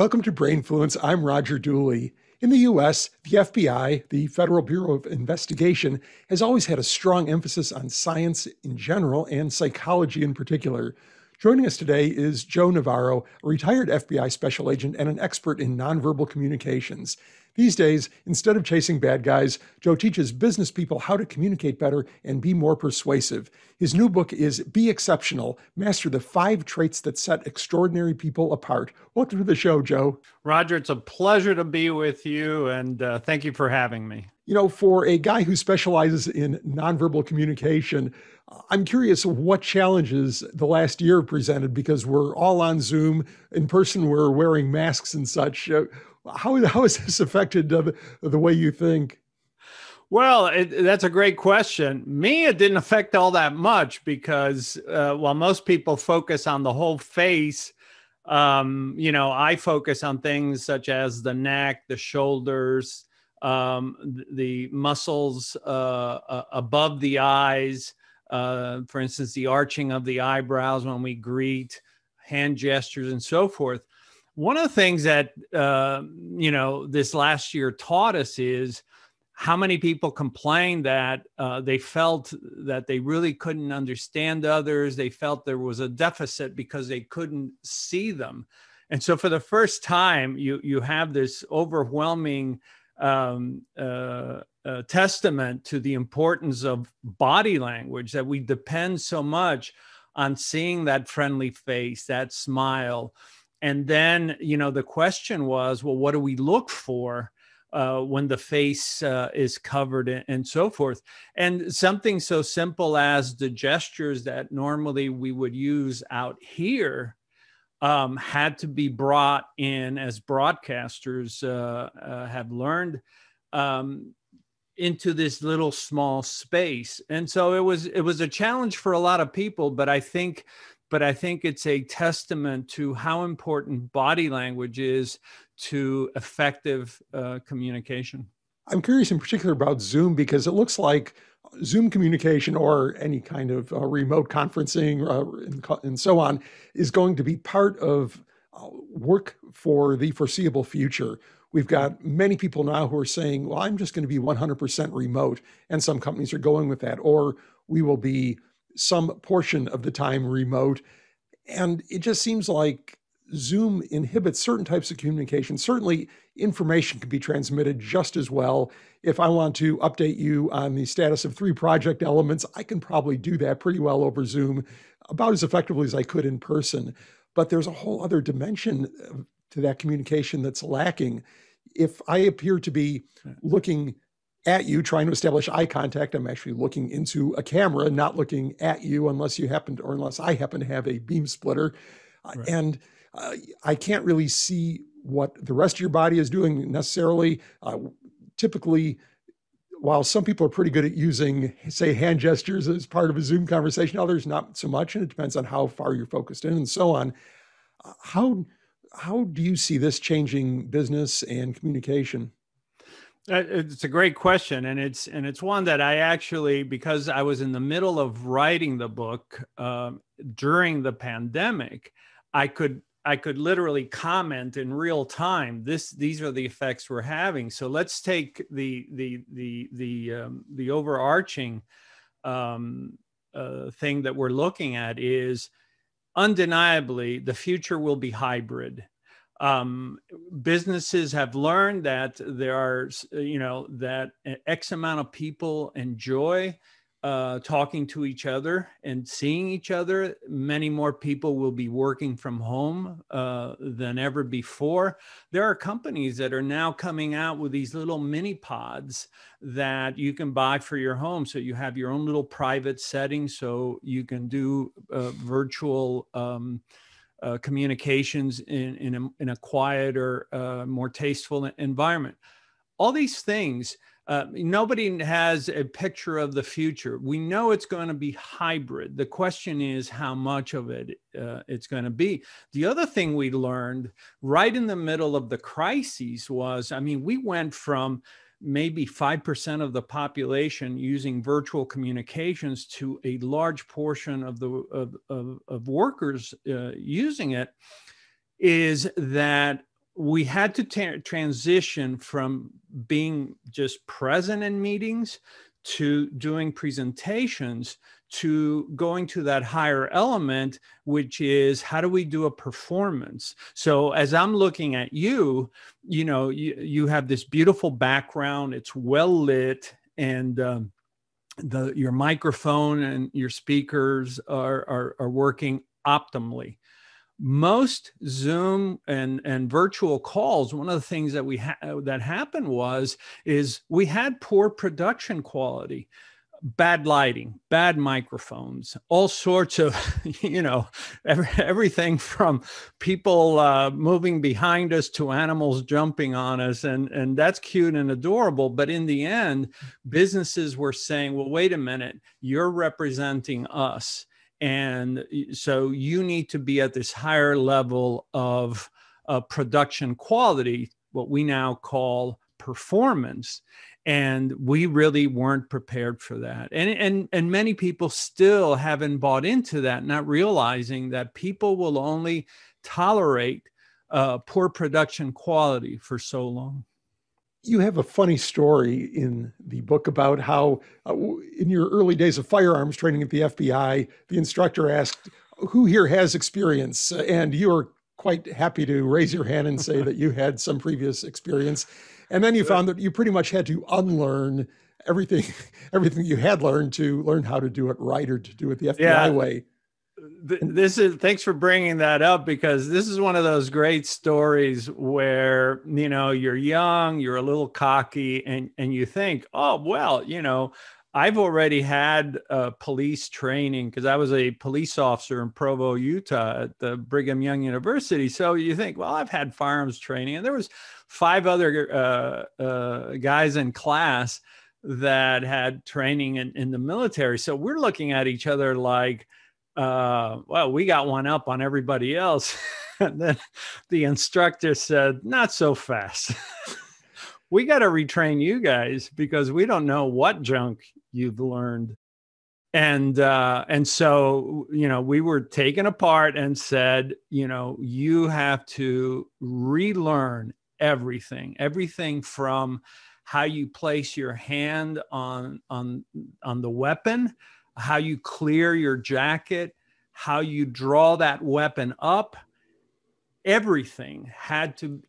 Welcome to Brainfluence. I'm Roger Dooley. In the U.S., the FBI, the Federal Bureau of Investigation, has always had a strong emphasis on science in general and psychology in particular. Joining us today is Joe Navarro, a retired FBI special agent and an expert in nonverbal communications. These days, instead of chasing bad guys, Joe teaches business people how to communicate better and be more persuasive. His new book is Be Exceptional, Master the 5 Traits That Set Extraordinary People Apart. Welcome to the show, Joe. Roger, it's a pleasure to be with you, and thank you for having me. You know, for a guy who specializes in nonverbal communication, I'm curious what challenges the last year presented, because we're all on Zoom. In person, we're wearing masks and such. How has this affected the way you think? Well, that's a great question. Me, it didn't affect all that much because while most people focus on the whole face, I focus on things such as the neck, the shoulders, the muscles above the eyes, for instance, the arching of the eyebrows when we greet, hand gestures, and so forth. One of the things that, this last year taught us is how many people complained that they felt that they really couldn't understand others. They felt there was a deficit because they couldn't see them. And so for the first time, you have this overwhelming testament to the importance of body language, that we depend so much on seeing that friendly face, that smile. And then, the question was, well, what do we look for when the face is covered and so forth? And something so simple as the gestures that normally we would use out here had to be brought in, as broadcasters have learned, into this little small space. And so it was a challenge for a lot of people, but I think it's a testament to how important body language is to effective communication. I'm curious in particular about Zoom, because it looks like Zoom communication, or any kind of remote conferencing and so on, is going to be part of work for the foreseeable future. We've got many people now who are saying, well, I'm just going to be 100% remote. And some companies are going with that, or we will be some portion of the time remote. And it just seems like Zoom inhibits certain types of communication. Certainly, information can be transmitted just as well. If I want to update you on the status of 3 project elements, I can probably do that pretty well over Zoom, about as effectively as I could in person. But there's a whole other dimension to that communication that's lacking. If I appear to be looking at you, trying to establish eye contact, I'm actually looking into a camera, not looking at you, unless I happen to have a beam splitter. Right. And I can't really see what the rest of your body is doing necessarily. Typically, while some people are pretty good at using, say, hand gestures as part of a Zoom conversation, others not so much, and it depends on how far you're focused in and so on. How do you see this changing business and communication? It's a great question, and it's one that I actually, because I was in the middle of writing the book during the pandemic, I could literally comment in real time. These are the effects we're having. So let's take the overarching thing that we're looking at is undeniably the future will be hybrid. Businesses have learned that there are, that X amount of people enjoy talking to each other and seeing each other. Many more people will be working from home than ever before. There are companies that are now coming out with these little mini pods that you can buy for your home. So you have your own little private setting, so you can do virtual communications in a quieter, more tasteful environment. All these things, nobody has a picture of the future. We know it's going to be hybrid. The question is how much of it it's going to be. The other thing we learned right in the middle of the crises was, we went from maybe 5% of the population using virtual communications to a large portion of the of workers using it, is that we had to transition from being just present in meetings to doing presentations to going to that higher element, which is how do we do a performance? So as I'm looking at you, you have this beautiful background, it's well lit, and your microphone and your speakers are working optimally. Most Zoom and virtual calls, one of the things that that happened is we had poor production quality, bad lighting, bad microphones, all sorts of, everything from people moving behind us to animals jumping on us. And that's cute and adorable. But in the end, businesses were saying, well, wait a minute, you're representing us. And so you need to be at this higher level of production quality, what we now call performance. And we really weren't prepared for that. And many people still haven't bought into that, not realizing that people will only tolerate poor production quality for so long. You have a funny story in the book about how in your early days of firearms training at the FBI, the instructor asked, who here has experience? And you were quite happy to raise your hand and say that you had some previous experience. And then you found that you pretty much had to unlearn everything you had learned to learn how to do it right, or to do it the FBI way. Thanks for bringing that up, because this is one of those great stories where, you're young, you're a little cocky, and you think, oh, well, I've already had police training because I was a police officer in Provo, Utah at the Brigham Young University. So you think, well, I've had firearms training, and there was 5 other guys in class that had training in the military. So we're looking at each other like, well, we got one up on everybody else. And then the instructor said, not so fast. We got to retrain you guys because we don't know what junk you've learned. And so, we were taken apart and said, you have to relearn everything from how you place your hand on the weapon, how you clear your jacket, how you draw that weapon up. Everything had to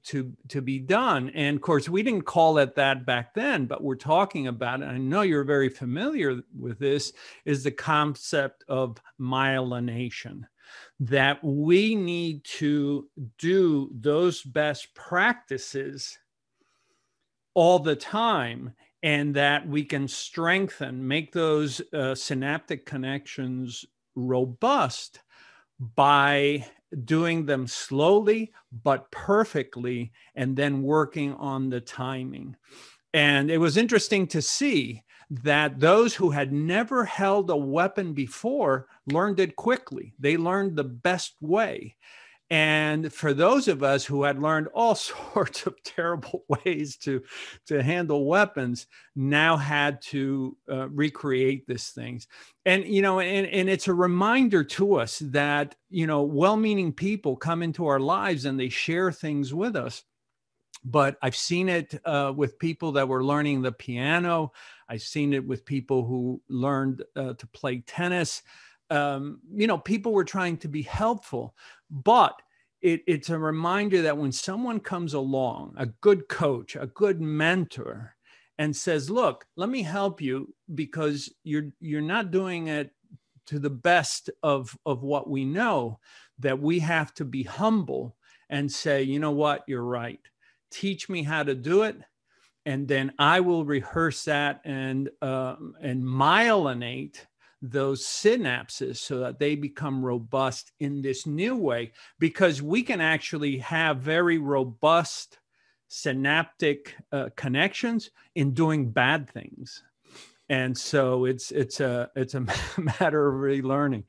be done. And of course, we didn't call it that back then, but we're talking about it. I know you're very familiar with this, is the concept of myelination, that we need to do those best practices all the time, and that we can make those synaptic connections robust by doing them slowly but perfectly, and then working on the timing. And it was interesting to see that those who had never held a weapon before learned it quickly. They learned the best way. And for those of us who had learned all sorts of terrible ways to handle weapons, now had to recreate these things. And, and it's a reminder to us that, well-meaning people come into our lives and they share things with us. But I've seen it with people that were learning the piano. I've seen it with people who learned to play tennis. People were trying to be helpful, but it's a reminder that when someone comes along, a good coach, a good mentor, and says, look, let me help you because you're not doing it to the best of what we know, that we have to be humble and say, you know what, you're right. Teach me how to do it. And then I will rehearse that and myelinate those synapses so that they become robust in this new way, because we can actually have very robust synaptic connections in doing bad things. And so it's a matter of relearning.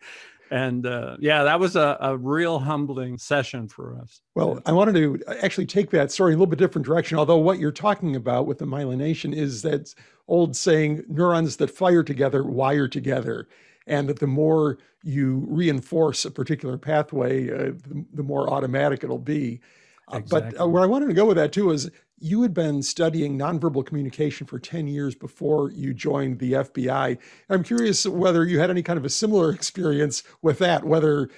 And that was a real humbling session for us. Well, I wanted to actually take that story in a little bit different direction, although what you're talking about with the myelination is that old saying, neurons that fire together wire together, and that the more you reinforce a particular pathway, the more automatic it'll be. But Exactly. where I wanted to go with that too is you had been studying nonverbal communication for 10 years before you joined the FBI. I'm curious whether you had any kind of a similar experience with that, whether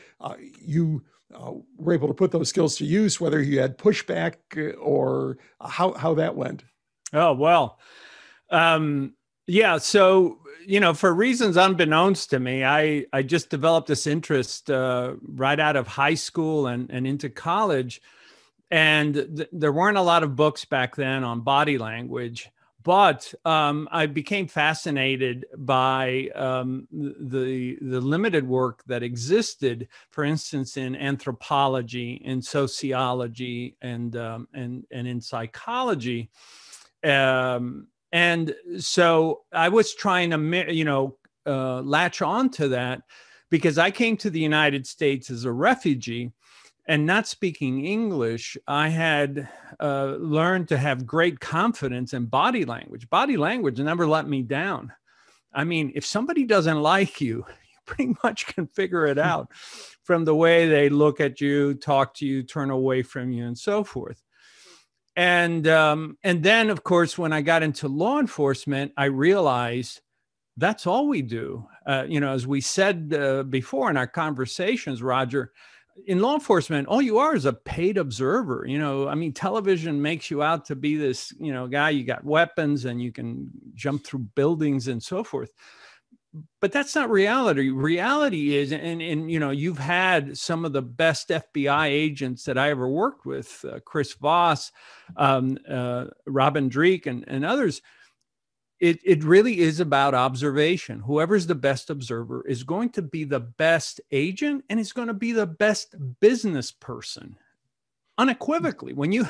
you were able to put those skills to use, whether you had pushback or how that went. Oh, well, um, yeah. So, for reasons unbeknownst to me, I just developed this interest right out of high school and into college. And there weren't a lot of books back then on body language, but I became fascinated by the limited work that existed, for instance, in anthropology, in sociology, and in psychology. And so I was trying to, latch on to that because I came to the United States as a refugee and not speaking English. I had learned to have great confidence in body language. Body language never let me down. I mean, if somebody doesn't like you, you pretty much can figure it out from the way they look at you, talk to you, turn away from you, and so forth. And then, of course, when I got into law enforcement, I realized that's all we do. As we said before in our conversations, Roger, in law enforcement, all you are is a paid observer. I mean, television makes you out to be this, guy, you got weapons and you can jump through buildings and so forth. But that's not reality. Reality is, and you've had some of the best FBI agents that I ever worked with, Chris Voss, Robin Dreek, and others. It really is about observation. Whoever's the best observer is going to be the best agent and is going to be the best business person, unequivocally. When you,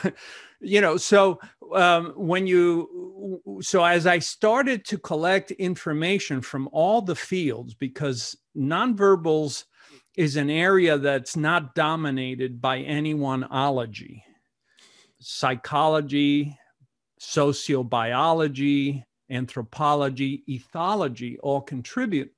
so as I started to collect information from all the fields, because nonverbals is an area that's not dominated by any one ology, psychology, sociobiology, anthropology, ethology all contribute.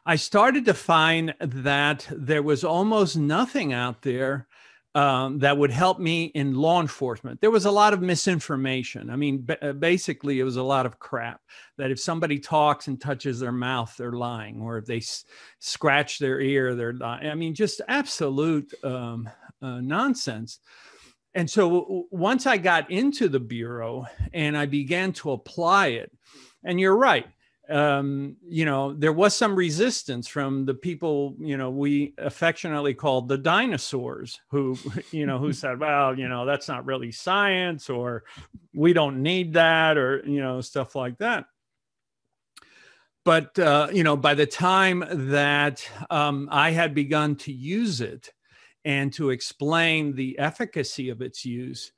I started to find that there was almost nothing out there that would help me in law enforcement. There was a lot of misinformation. I mean, basically, it was a lot of crap that if somebody talks and touches their mouth, they're lying, or if they scratch their ear, they're lying. I mean, just absolute nonsense. And so once I got into the Bureau and I began to apply it, and you're right, there was some resistance from the people, we affectionately called the dinosaurs who said, well, that's not really science, or we don't need that, or, stuff like that. But, by the time that I had begun to use it, and to explain the efficacy of its use,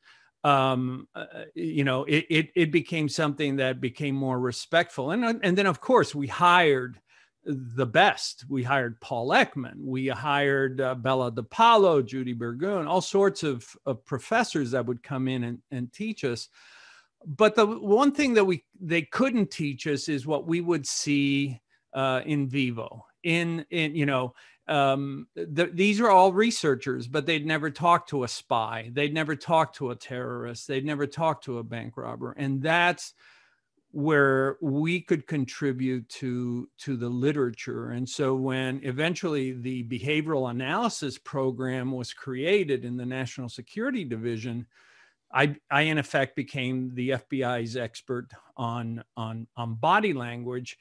it became something that became more respectful. And then, of course, we hired the best. We hired Paul Ekman. We hired Bella DePaulo, Judy Burgoon, all sorts of professors that would come in and teach us. But the one thing that they couldn't teach us is what we would see in vivo. These are all researchers, but they'd never talked to a spy. They'd never talked to a terrorist. They'd never talked to a bank robber. And that's where we could contribute to the literature. And so when eventually the behavioral analysis program was created in the National Security Division, I in effect became the FBI's expert on body language,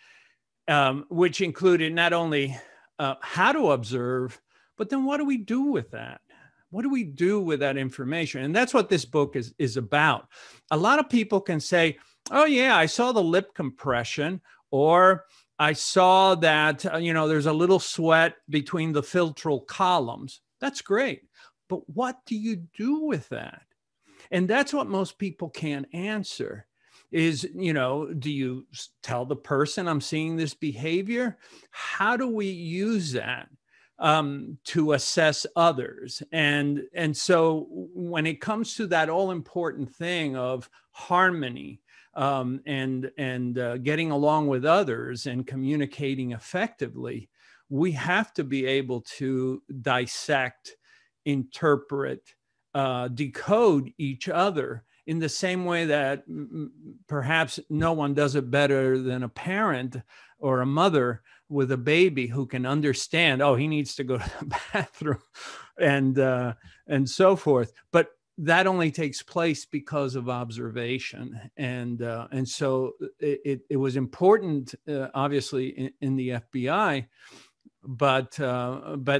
which included not only how to observe, but then what do we do with that? What do we do with that information? And that's what this book is about. A lot of people can say, oh yeah, I saw the lip compression, or I saw that, there's a little sweat between the philtral columns. That's great. But what do you do with that? And that's what most people can't answer. Is, do you tell the person I'm seeing this behavior? How do we use that to assess others? And so when it comes to that all important thing of harmony and getting along with others and communicating effectively, we have to be able to dissect, interpret, decode each other in the same way that perhaps no one does it better than a parent or a mother with a baby who can understand, oh, he needs to go to the bathroom and so forth. But that only takes place because of observation. And so it was important, obviously, in the FBI. But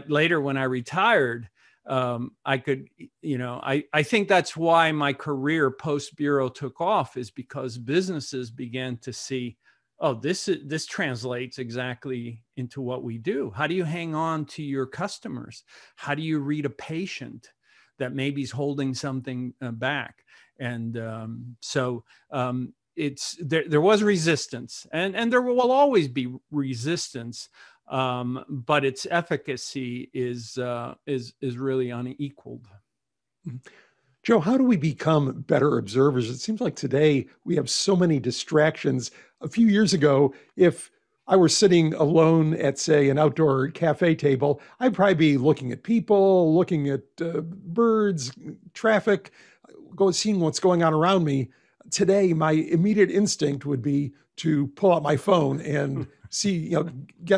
later when I retired, I could, I think that's why my career post Bureau took off, is because businesses began to see, oh, this translates exactly into what we do. How do you hang on to your customers? How do you read a patient that maybe is holding something back? And so it's there was resistance, and there will always be resistance. But its efficacy is really unequaled. Joe, how do we become better observers? It seems like today we have so many distractions. A few years ago, if I were sitting alone at, say, an outdoor cafe table, I'd probably be looking at people, looking at birds, traffic, seeing what's going on around me. Today, my immediate instinct would be to pull out my phone and see,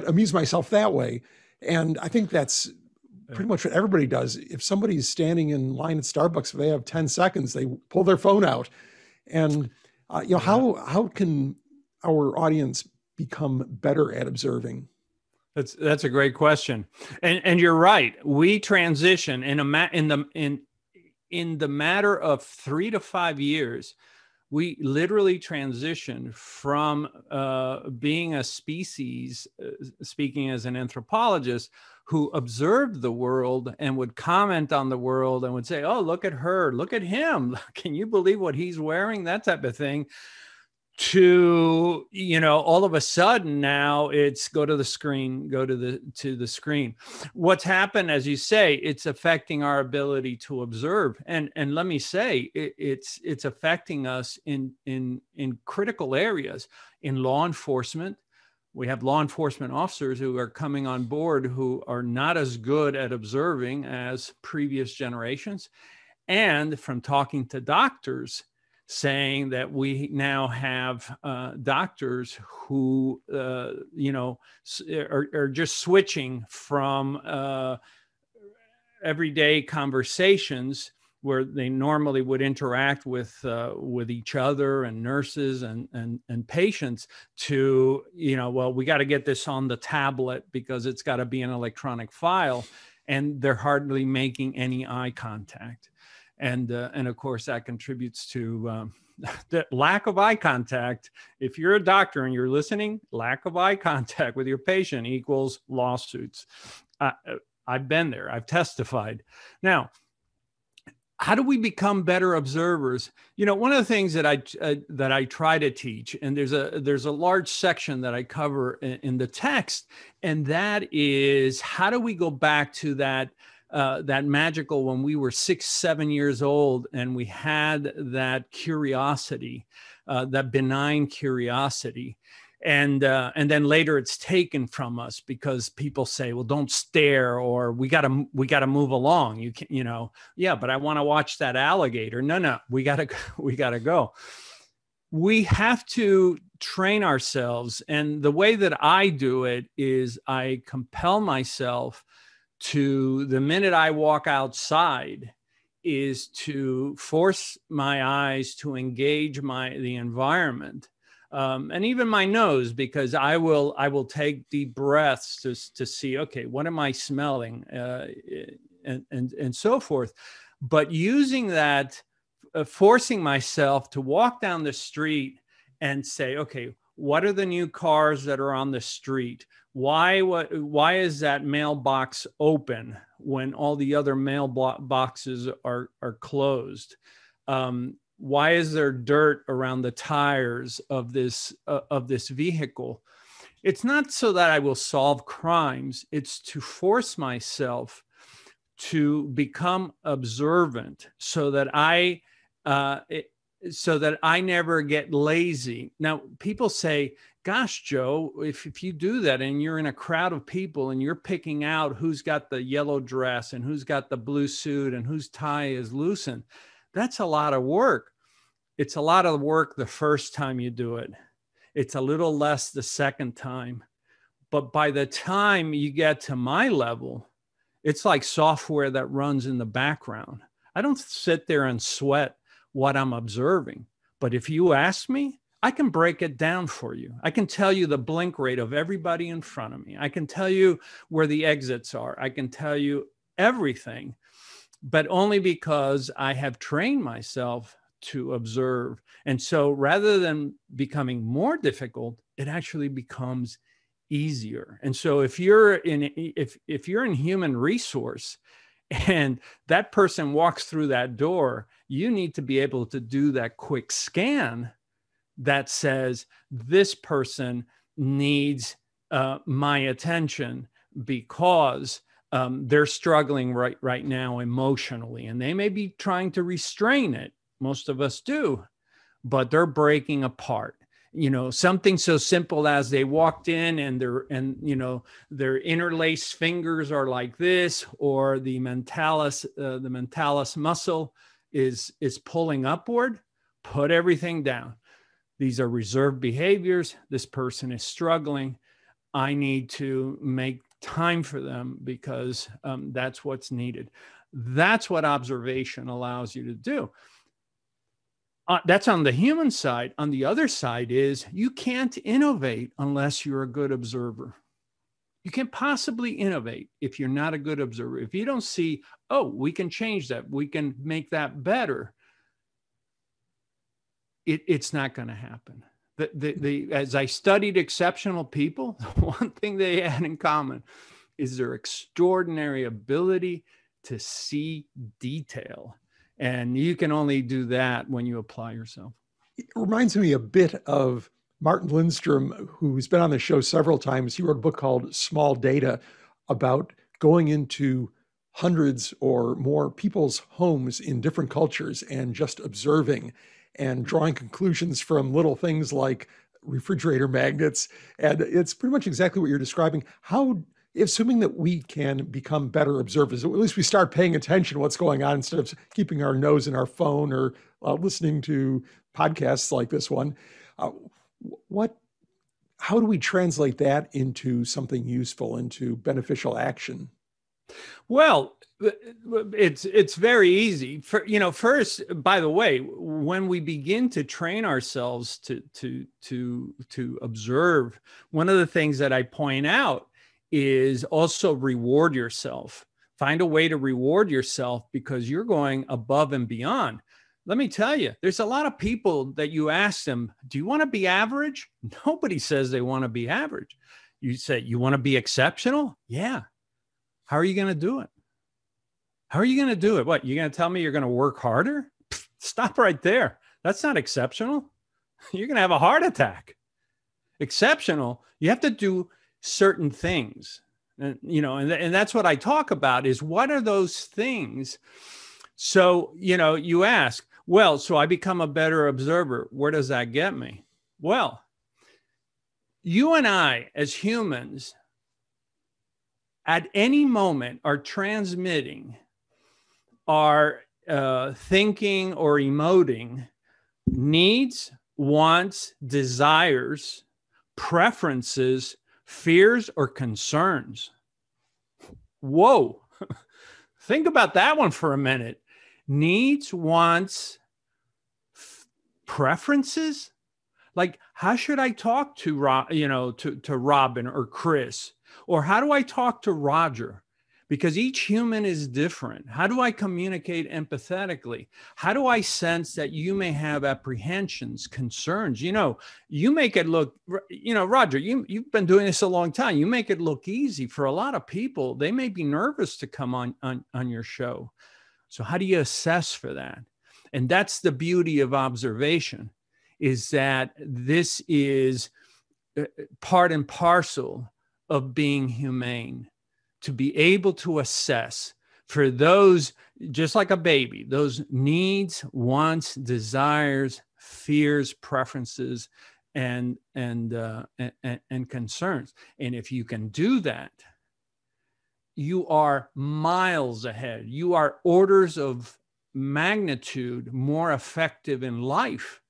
amuse myself that way. And I think that's pretty much what everybody does. If somebody's standing in line at Starbucks, if they have 10 seconds, they pull their phone out. And, how can our audience become better at observing? That's a great question. And you're right. We transition in the matter of 3 to 5 years. We literally transition from being a species, speaking as an anthropologist, who observed the world and would comment on the world and would say, oh, look at her, look at him. Can you believe what he's wearing? That type of thing. To, all of a sudden now it's go to the screen, go to the screen. What's happened, as you say, it's affecting our ability to observe. And let me say, it's affecting us in critical areas. In law enforcement, we have law enforcement officers who are coming on board who are not as good at observing as previous generations. And from talking to doctors, saying that we now have doctors who, are just switching from everyday conversations where they normally would interact with each other and nurses and patients to, well, we got to get this on the tablet because it's got to be an electronic file, and they're hardly making any eye contact. And of course, that contributes to the lack of eye contact. If you're a doctor and you're listening, lack of eye contact with your patient equals lawsuits. I've been there. I've testified. Now, how do we become better observers? One of the things that I try to teach, and there's a large section that I cover in the text, and that is, how do we go back to that magical when we were 6, 7 years old and we had that curiosity, that benign curiosity. And then later it's taken from us because people say, well, don't stare, or we gotta move along. You can, yeah, but I want to watch that alligator. No, we gotta go. We have to train ourselves. And the way that I do it is I compel myself to, the minute I walk outside, is to force my eyes to engage the environment, and even my nose, because I will take deep breaths to see, okay, what am I smelling, and so forth. But using that, forcing myself to walk down the street and say, okay, what are the new cars that are on the street? Why is that mailbox open when all the other mailboxes are closed? Why is there dirt around the tires of this vehicle? It's not so that I will solve crimes. It's to force myself to become observant, so that I never get lazy. Now, people say, gosh, Joe, if you do that and you're in a crowd of people and you're picking out who's got the yellow dress and who's got the blue suit and whose tie is loosened, that's a lot of work. It's a lot of work the first time you do it. It's a little less the second time. But by the time you get to my level, it's like software that runs in the background. I don't sit there and sweat what I'm observing. But if you ask me, I can break it down for you. I can tell you the blink rate of everybody in front of me. I can tell you where the exits are. I can tell you everything, but only because I have trained myself to observe. And so rather than becoming more difficult, it actually becomes easier. And so if you're in human resource and that person walks through that door, you need to be able to do that quick scan that says this person needs my attention because they're struggling right now emotionally, and they may be trying to restrain it. Most of us do, but they're breaking apart. Something so simple as they walked in and their interlaced fingers are like this, or the mentalis muscle is pulling upward. Put everything down. These are reserved behaviors. This person is struggling. I need to make time for them because that's what's needed. That's what observation allows you to do. That's on the human side. On the other side is you can't innovate unless you're a good observer. You can't possibly innovate if you're not a good observer. If you don't see, oh, we can change that, we can make that better, it's not going to happen. As I studied exceptional people, one thing they had in common is their extraordinary ability to see detail. And you can only do that when you apply yourself. It reminds me a bit of Martin Lindstrom, who's been on the show several times. He wrote a book called Small Data about going into hundreds or more people's homes in different cultures and just observing and drawing conclusions from little things like refrigerator magnets. And it's pretty much exactly what you're describing. How, assuming that we can become better observers, at least we start paying attention to what's going on instead of keeping our nose in our phone or listening to podcasts like this one, how do we translate that into something useful, into beneficial action? Well, it's very easy. First, by the way, when we begin to train ourselves to observe, one of the things that I point out is also reward yourself. Find a way to reward yourself because you're going above and beyond. Let me tell you, there's a lot of people that you ask them, do you want to be average? Nobody says they want to be average. You say, you want to be exceptional? Yeah. How are you going to do it? How are you going to do it? What, you're going to tell me you're going to work harder? Stop right there. That's not exceptional. You're going to have a heart attack. Exceptional, you have to do certain things. And that's what I talk about is what are those things? So, you ask, well, so I become a better observer. Where does that get me? Well, you and I as humans at any moment are transmitting, are thinking or emoting needs, wants, desires, preferences, fears, or concerns. Whoa. Think about that one for a minute. Needs, wants, preferences? Like, how should I talk to Robin or Chris? Or how do I talk to Roger? Because each human is different. How do I communicate empathetically? How do I sense that you may have apprehensions, concerns? You make it look, Roger, you've been doing this a long time. You make it look easy. For a lot of people, they may be nervous to come on your show. So how do you assess for that? And that's the beauty of observation, is that this is part and parcel of being humane, to be able to assess for those, just like a baby, those needs, wants, desires, fears, preferences, and concerns. And if you can do that, you are miles ahead. You are orders of magnitude more effective in life,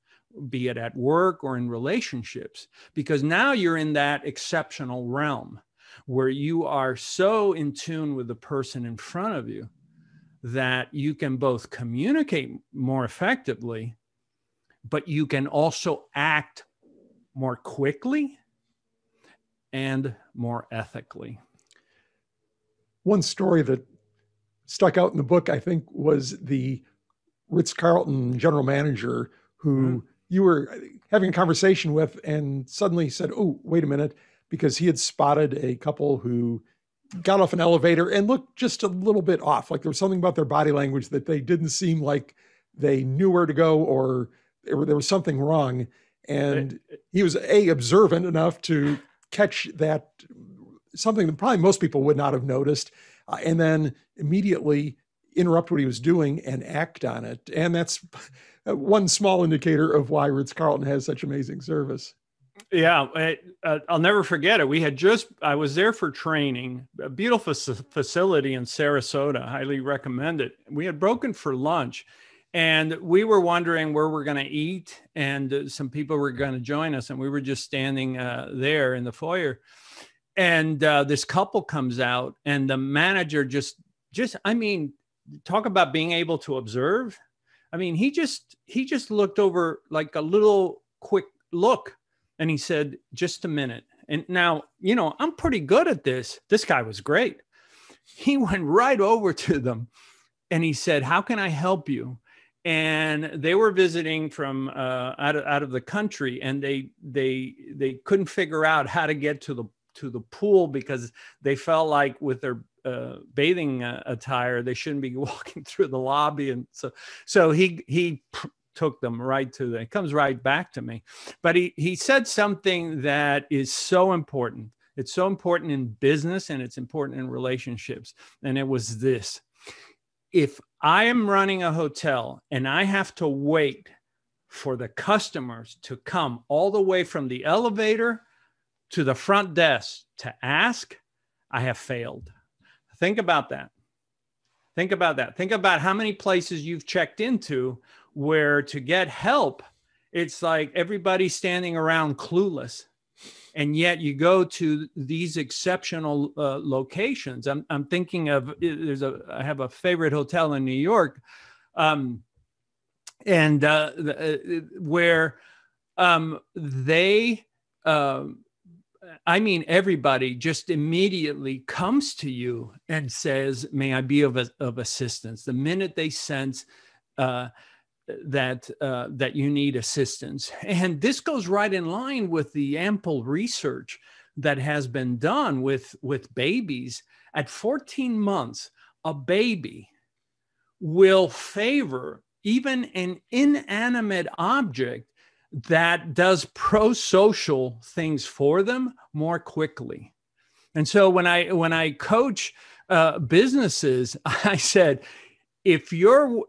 be it at work or in relationships, because now you're in that exceptional realm where you are so in tune with the person in front of you that you can both communicate more effectively, but you can also act more quickly and more ethically. One story that stuck out in the book, I think, was the Ritz-Carlton general manager who you were having a conversation with and suddenly said, oh, wait a minute, because he had spotted a couple who got off an elevator and looked just a little bit off. Like there was something about their body language that they didn't seem like they knew where to go, or there was something wrong. And he was observant enough to catch that, something that probably most people would not have noticed, and then immediately interrupt what he was doing and act on it. And that's one small indicator of why Ritz-Carlton has such amazing service. Yeah, I'll never forget it. I was there for training, a beautiful facility in Sarasota. Highly recommend it. We had broken for lunch and we were wondering where we're going to eat, and some people were going to join us. And we were just standing there in the foyer. And this couple comes out, and the manager just, I mean, talk about being able to observe. I mean, he just looked over, like a little quick look, and he said, just a minute. And now, you know, I'm pretty good at this. This guy was great. He went right over to them and he said, how can I help you? And they were visiting from out of the country, and they couldn't figure out how to get to the pool because they felt like with their bathing attire, they shouldn't be walking through the lobby. And so he took them right to it comes right back to me. But he said something that is so important. It's so important in business, and it's important in relationships. And it was this: if I am running a hotel and I have to wait for the customers to come all the way from the elevator to the front desk to ask, I have failed. Think about that. Think about that. Think about how many places you've checked into where to get help, it's like everybody's standing around clueless. And yet you go to these exceptional locations. I'm thinking of, I have a favorite hotel in New York, where I mean, everybody just immediately comes to you and says, may I be of assistance? The minute they sense that you need assistance. And this goes right in line with the ample research that has been done with babies. At 14 months, a baby will favor even an inanimate object that does pro-social things for them more quickly. And so when I coach businesses, I said, if your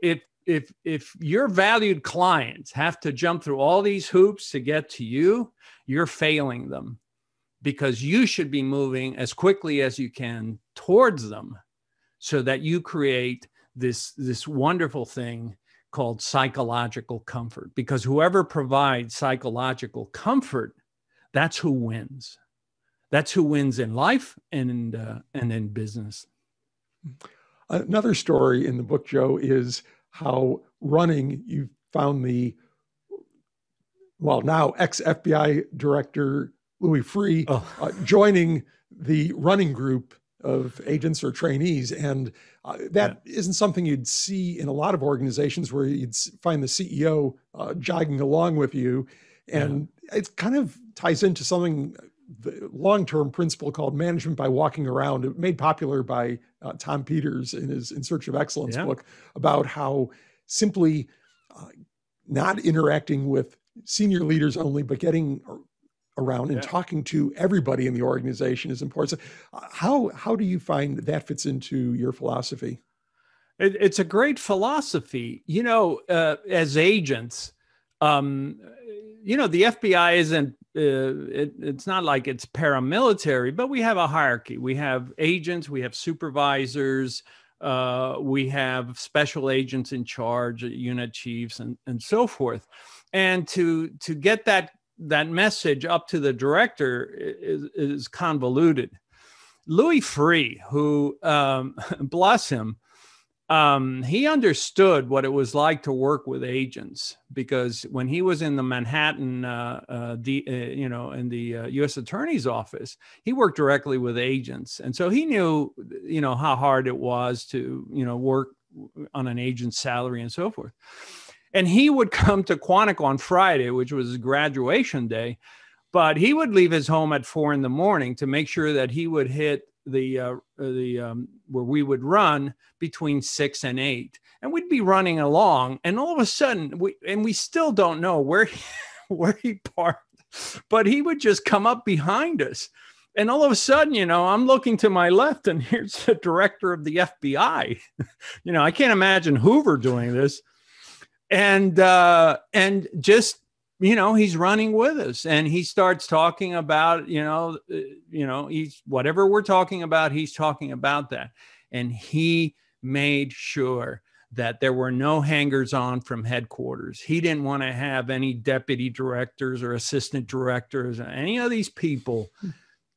valued clients have to jump through all these hoops to get to you, you're failing them, because you should be moving as quickly as you can towards them so that you create this wonderful thing called psychological comfort. Because whoever provides psychological comfort, that's who wins. That's who wins in life and in business. Another story in the book, Joe, is how running, you found now ex-FBI director Louis Freeh joining the running group of agents or trainees. And that isn't something you'd see in a lot of organizations, where you'd find the CEO jogging along with you. And it kind of ties into something, the long-term principle called management by walking around, made popular by Tom Peters in his In Search of Excellence book, about how simply not interacting with senior leaders only, but getting around and talking to everybody in the organization is important. So how do you find that fits into your philosophy? It's a great philosophy. You know, as agents, the FBI isn't, it's not like it's paramilitary, but we have a hierarchy. We have agents, we have supervisors, we have special agents in charge, unit chiefs, and so forth. And to get that message up to the director is convoluted. Louis Freeh, who, bless him, he understood what it was like to work with agents, because when he was in the Manhattan, in the U.S. Attorney's office, he worked directly with agents, and so he knew, how hard it was to, work on an agent's salary and so forth. And he would come to Quantico on Friday, which was his graduation day, but he would leave his home at 4 a.m. to make sure that he would hit the where we would run between 6 and 8, and we'd be running along, and all of a sudden we still don't know where he parked, but he would just come up behind us, and all of a sudden, I'm looking to my left, and here's the director of the FBI. I can't imagine Hoover doing this, and just, he's running with us, and he starts talking about, he's whatever we're talking about, he's talking about that. And he made sure that there were no hangers on from headquarters. He didn't want to have any deputy directors or assistant directors, or any of these people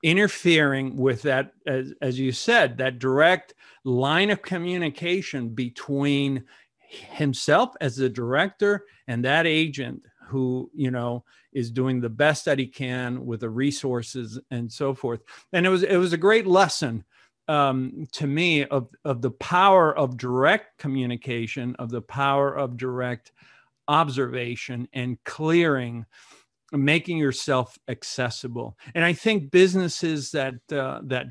interfering with that, as you said, that direct line of communication between himself as the director and that agent who, is doing the best that he can with the resources and so forth. And it was a great lesson to me of the power of direct communication, of the power of direct observation and clearing, making yourself accessible. And I think businesses that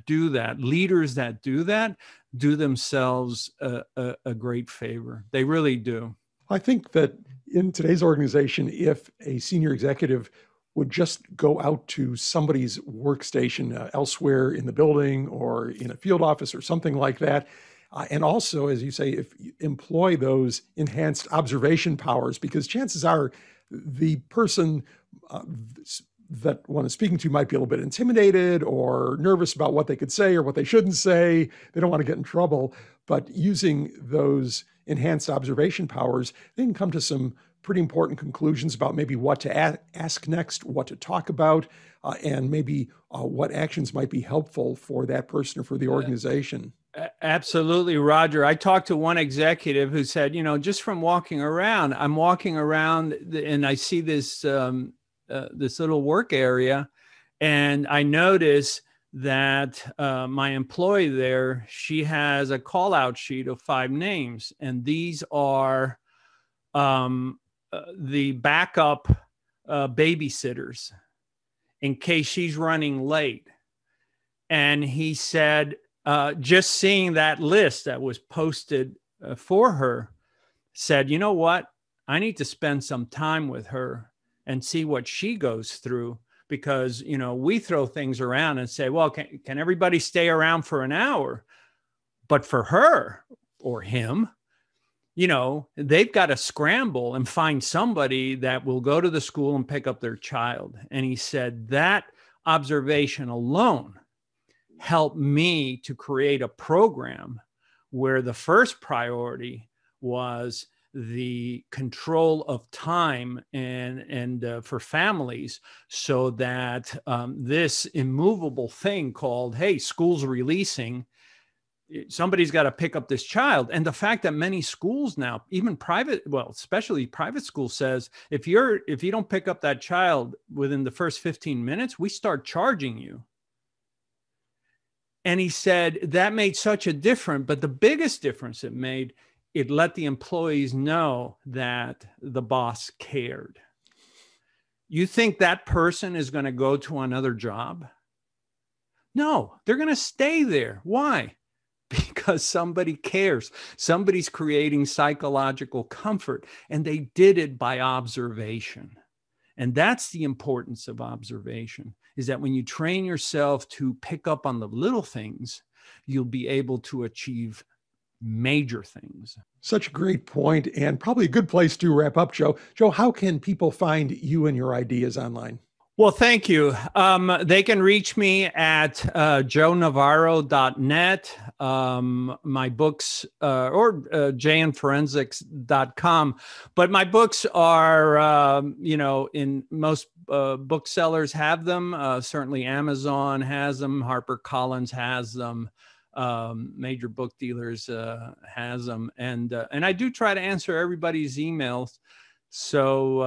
do that, leaders that do themselves a great favor. They really do. I think that in today's organization, if a senior executive would just go out to somebody's workstation elsewhere in the building or in a field office or something like that, and also, as you say, if you employ those enhanced observation powers, because chances are the person that one is speaking to might be a little bit intimidated or nervous about what they could say or what they shouldn't say. They don't want to get in trouble. But using those enhanced observation powers, they can come to some pretty important conclusions about maybe what to ask next, what to talk about, and maybe what actions might be helpful for that person or for the organization. Absolutely, Roger. I talked to one executive who said, just from walking around, I'm walking around and I see this this little work area, and I notice that my employee there, she has a call out sheet of 5 names, and these are the backup babysitters in case she's running late. And he said, just seeing that list that was posted for her, said, you know what? I need to spend some time with her and see what she goes through, because, we throw things around and say, well, can everybody stay around for an hour? But for her or him, they've got to scramble and find somebody that will go to the school and pick up their child. And he said that observation alone helped me to create a program where the first priority was the control of time and for families, so that this immovable thing called, hey, school's releasing, somebody's got to pick up this child. And the fact that many schools now, even private, well, especially private school, says if you don't pick up that child within the first 15 minutes, we start charging you. And he said that made such a difference, but the biggest difference it made, it let the employees know that the boss cared. You think that person is going to go to another job? No, they're going to stay there. Why? Because somebody cares. Somebody's creating psychological comfort, and they did it by observation. And that's the importance of observation, is that when you train yourself to pick up on the little things, you'll be able to achieve major things. Such a great point, and probably a good place to wrap up, Joe. Joe, how can people find you and your ideas online? Well, thank you. They can reach me at joenavarro.net, my books, or jnforensics.com. But my books are, in most booksellers have them. Certainly Amazon has them. HarperCollins has them. Major book dealers has them. And I do try to answer everybody's emails. So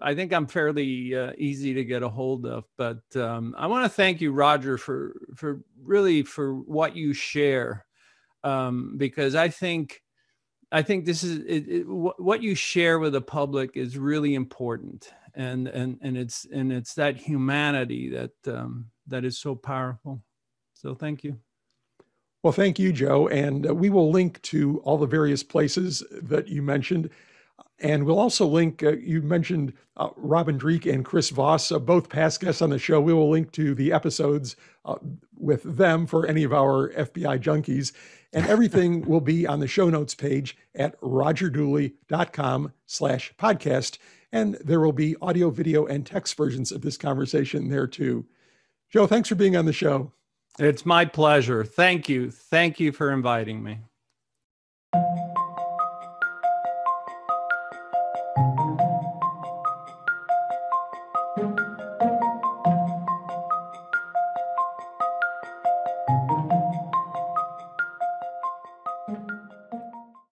I think I'm fairly easy to get a hold of. But I want to thank you, Roger, for what you share, because I think this is what you share with the public is really important, and it's that humanity that is so powerful. So thank you. Well, thank you, Joe, and we will link to all the various places that you mentioned. And we'll also link, you mentioned Robin Dreeke and Chris Voss, both past guests on the show. We will link to the episodes with them for any of our FBI junkies. And everything will be on the show notes page at rogerdooley.com/podcast. And there will be audio, video, and text versions of this conversation there too. Joe, thanks for being on the show. It's my pleasure. Thank you. Thank you for inviting me.